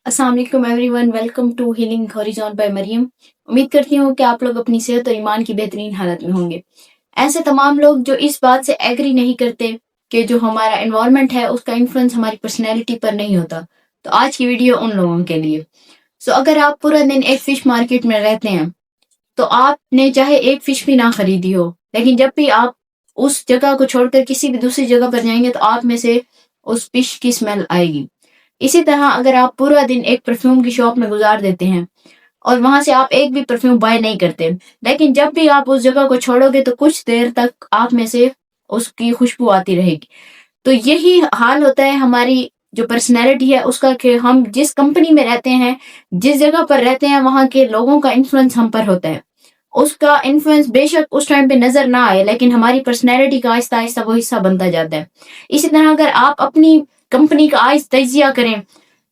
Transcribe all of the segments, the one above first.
अस्सलाम वालेकुम everyone, welcome to healing horizon by Maryam. उम्मीद करती हूँ कि आप लोग अपनी सेहत और ईमान की बेहतरीन हालत में होंगे। ऐसे तमाम लोग जो इस बात से एग्री नहीं करते कि जो हमारा एनवायरनमेंट है उसका इन्फ्लुएंस हमारी पर्सनैलिटी पर नहीं होता, तो आज की वीडियो उन लोगों के लिए। अगर आप पूरा दिन एक फिश मार्केट में रहते हैं तो आपने चाहे एक फिश भी ना खरीदी हो, लेकिन जब भी आप उस जगह को छोड़कर किसी भी दूसरी जगह पर जाएंगे तो आप में से उस फिश की स्मेल आएगी। इसी तरह अगर आप पूरा दिन एक परफ्यूम की शॉप में गुजार देते हैं और वहां से आप एक भी परफ्यूम बाय नहीं करते, लेकिन जब भी आप उस जगह को छोड़ोगे तो कुछ देर तक आप में से उसकी खुशबू आती रहेगी। तो यही हाल होता है हमारी जो पर्सनैलिटी है उसका, कि हम जिस कंपनी में रहते हैं, जिस जगह पर रहते हैं, वहां के लोगों का इन्फ्लुएंस हम पर होता है। उसका इन्फ्लुएंस बेशक उस टाइम पे नजर ना आए, लेकिन हमारी पर्सनैलिटी का आहिस्ता आहिस्ता वो हिस्सा बनता जाता है। इसी तरह अगर आप अपनी कंपनी का आज तजिया करें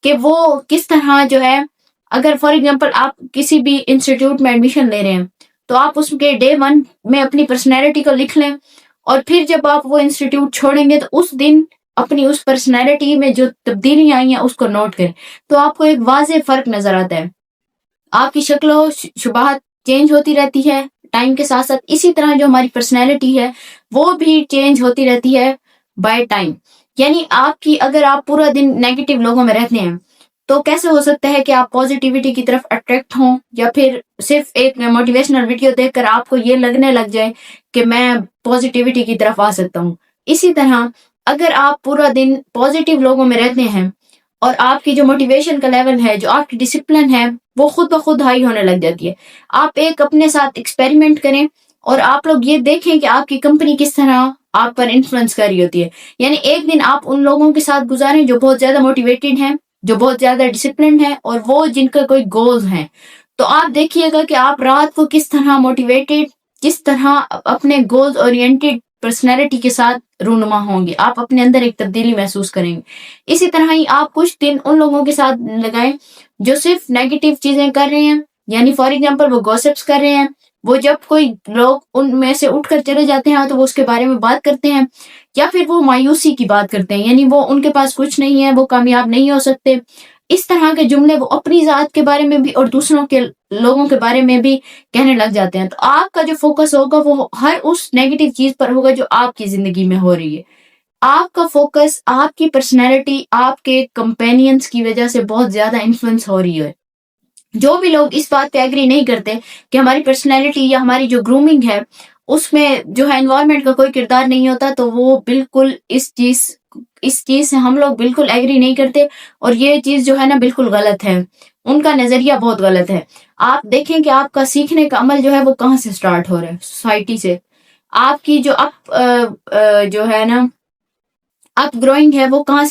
कि वो किस तरह जो है, अगर फॉर एग्जांपल आप किसी भी इंस्टीट्यूट में एडमिशन ले रहे हैं तो आप उसके डे 1 में अपनी पर्सनैलिटी को लिख लें, और फिर जब आप वो इंस्टीट्यूट छोड़ेंगे तो उस दिन अपनी उस पर्सनैलिटी में जो तब्दीलियां आई हैं उसको नोट करें, तो आपको एक वाज़ेह फर्क नजर आता है। आपकी शक्ल शुबाहत चेंज होती रहती है टाइम के साथ साथ। इसी तरह जो हमारी पर्सनैलिटी है वो भी चेंज होती रहती है बाय टाइम। यानी आपकी, अगर आप पूरा दिन नेगेटिव लोगों में रहते हैं तो कैसे हो सकता है कि आप पॉजिटिविटी की तरफ अट्रैक्ट हों, या फिर सिर्फ एक मोटिवेशनल वीडियो देखकर आपको ये लगने लग जाए कि मैं पॉजिटिविटी की तरफ आ सकता हूँ। इसी तरह अगर आप पूरा दिन पॉजिटिव लोगों में रहते हैं और आपकी जो मोटिवेशन का लेवल है, जो आपकी डिसिप्लिन है, वो खुद ब खुद हाई होने लग जाती है। आप एक अपने साथ एक्सपेरिमेंट करें और आप लोग ये देखें कि आपकी कंपनी किस तरह आप पर इन्फ्लुएंस कर रही होती है। यानी एक दिन आप उन लोगों के साथ गुजारें जो बहुत ज्यादा मोटिवेटेड हैं, जो बहुत ज्यादा डिसिप्लिन है, और वो जिनका कोई गोल्स हैं। तो आप देखिएगा कि आप रात को किस तरह मोटिवेटेड, किस तरह अपने गोल्स ओरिएंटेड पर्सनैलिटी के साथ रूनुमा होंगे। आप अपने अंदर एक तब्दीली महसूस करेंगे। इसी तरह ही आप कुछ दिन उन लोगों के साथ लगाएं जो सिर्फ नेगेटिव चीजें कर रहे हैं, यानी फॉर एग्जांपल वो गॉसिप्स कर रहे हैं। वो जब कोई लोग उनमें से उठकर चले जाते हैं तो वो उसके बारे में बात करते हैं, या फिर वो मायूसी की बात करते हैं, यानी वो उनके पास कुछ नहीं है, वो कामयाब नहीं हो सकते। इस तरह के जुमले वो अपनी जात के बारे में भी और दूसरों के लोगों के बारे में भी कहने लग जाते हैं। तो आपका जो फोकस होगा वो हर उस नेगेटिव चीज पर होगा जो आपकी जिंदगी में हो रही है। आपका फोकस, आपकी पर्सनैलिटी आपके कंपेनियंस की वजह से बहुत ज्यादा इन्फ्लुएंस हो रही है। जो भी लोग इस बात पे एग्री नहीं करते कि हमारी पर्सनैलिटी या हमारी जो ग्रूमिंग है उसमें जो है एनवायरनमेंट का कोई किरदार नहीं होता, तो वो बिल्कुल इस चीज से हम लोग बिल्कुल एग्री नहीं करते, और ये चीज जो है ना बिल्कुल गलत है। उनका नजरिया बहुत गलत है। आप देखें कि आपका सीखने का अमल जो है वो कहाँ से स्टार्ट हो रहा है, सोसाइटी से। आपकी जो जो है ना आप ग्रोइंग है वो कहाँ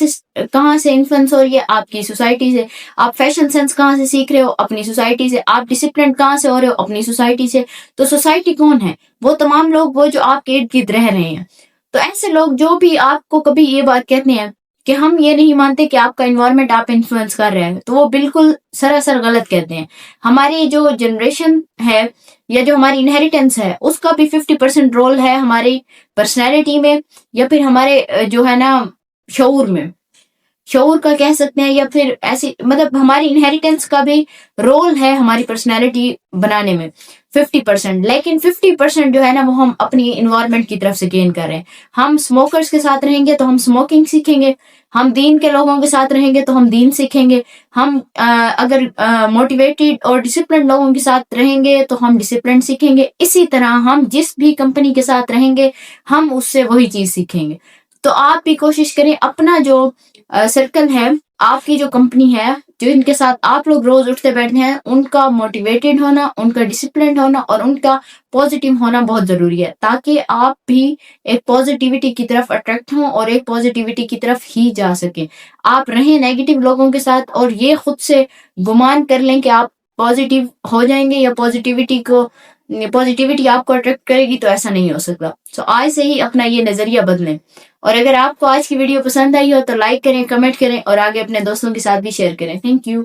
से इन्फ्लुएंस हो रही है, आपकी सोसाइटी से। आप फैशन सेंस कहाँ से सीख रहे हो, अपनी सोसाइटी से। आप डिसिप्लिन कहाँ से हो रहे हो, अपनी सोसाइटी से। तो सोसाइटी कौन है? वो तमाम लोग वो जो आपके इर्द गिर्द रह रहे हैं। तो ऐसे लोग जो भी आपको कभी ये बात कहते हैं कि हम ये नहीं मानते कि आपका इन्वायरमेंट आप इन्फ्लुएंस कर रहे हैं, तो वो बिल्कुल सरासर गलत कहते हैं। हमारी जो जनरेशन है या जो हमारी इनहेरिटेंस है उसका भी 50% रोल है हमारी पर्सनैलिटी में, या फिर हमारे जो है ना शऊर में। शऊर का कह सकते हैं, या फिर ऐसी मतलब हमारी इनहेरिटेंस का भी रोल है हमारी पर्सनैलिटी बनाने में 50%। लेकिन 50% जो है ना वो हम अपनी इन्वायरमेंट की तरफ से गेन कर रहे हैं। हम स्मोकर्स के साथ रहेंगे तो हम स्मोकिंग सीखेंगे, हम दीन के लोगों के साथ रहेंगे तो हम दीन सीखेंगे, हम अगर मोटिवेटेड और डिसिप्लिन लोगों के साथ रहेंगे तो हम डिसिप्लिन सीखेंगे। इसी तरह हम जिस भी कंपनी के साथ रहेंगे हम उससे वही चीज सीखेंगे। तो आप भी कोशिश करें अपना जो सर्कल है, आपकी जो कंपनी है, जो इनके साथ आप लोग रोज उठते बैठते हैं, उनका मोटिवेटेड होना, उनका डिसिप्लिन होना और उनका पॉजिटिव होना बहुत जरूरी है, ताकि आप भी एक पॉजिटिविटी की तरफ अट्रैक्ट हों और एक पॉजिटिविटी की तरफ ही जा सके। आप रहें नेगेटिव लोगों के साथ और ये खुद से गुमान कर लें कि आप पॉजिटिव हो जाएंगे या पॉजिटिविटी आपको अट्रैक्ट करेगी, तो ऐसा नहीं हो सकता। आज से ही अपना ये नजरिया बदलें। और अगर आपको आज की वीडियो पसंद आई हो तो लाइक करें, कमेंट करें और आगे अपने दोस्तों के साथ भी शेयर करें। Thank you.